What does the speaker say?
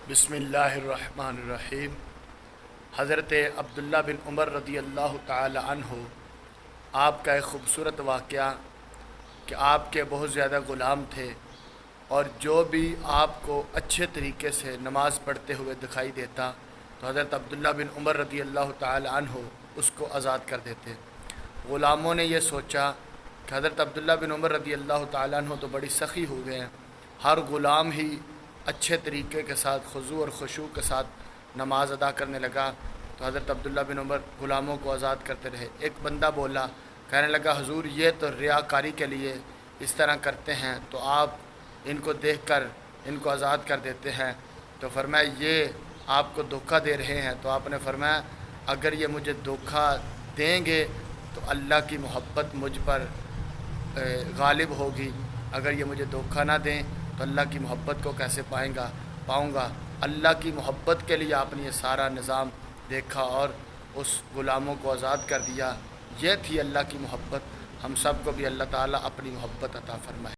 بسم اللہ الرحمن الرحیم۔ حضرت عبداللہ بن عمر رضی اللہ تعالی عنہ، آپ کا ایک خوبصورت واقعہ کہ آپ کے بہت زیادہ غلام تھے، اور جو بھی آپ کو اچھے طریقے سے نماز پڑھتے ہوئے دکھائی دیتا تو حضرت عبداللہ بن عمر رضی اللہ تعالی عنہ اس کو آزاد کر دیتے۔ غلاموں نے یہ سوچا کہ حضرت عبداللہ بن عمر رضی اللہ تعالی عنہ تو بڑی سخی ہو گئے ہیں، ہر غلام ہی اچھے طریقے کے ساتھ خضوع اور خشوع کے ساتھ نماز ادا کرنے لگا، تو حضرت عبداللہ بن عمر غلاموں کو آزاد کرتے رہے۔ ایک بندہ بولا، کہنے لگا حضور یہ تو ریاکاری کے لیے اس طرح کرتے ہیں، تو آپ ان کو دیکھ کر ان کو آزاد کر دیتے ہیں۔ تو فرمایا یہ آپ کو دھوکہ دے رہے ہیں۔ تو آپ نے فرمایا اگر یہ مجھے دھوکہ دیں گے تو اللہ کی محبت مجھ پر غالب ہوگی، اگر یہ مجھے دھوکہ نہ دیں تو اللہ کی محبت کو کیسے پاؤں گا۔ اللہ کی محبت کے لیے آپ نے یہ سارا نظام دیکھا اور اس غلاموں کو آزاد کر دیا۔ یہ تھی اللہ کی محبت۔ ہم سب کو بھی اللہ تعالیٰ اپنی محبت عطا فرمائے۔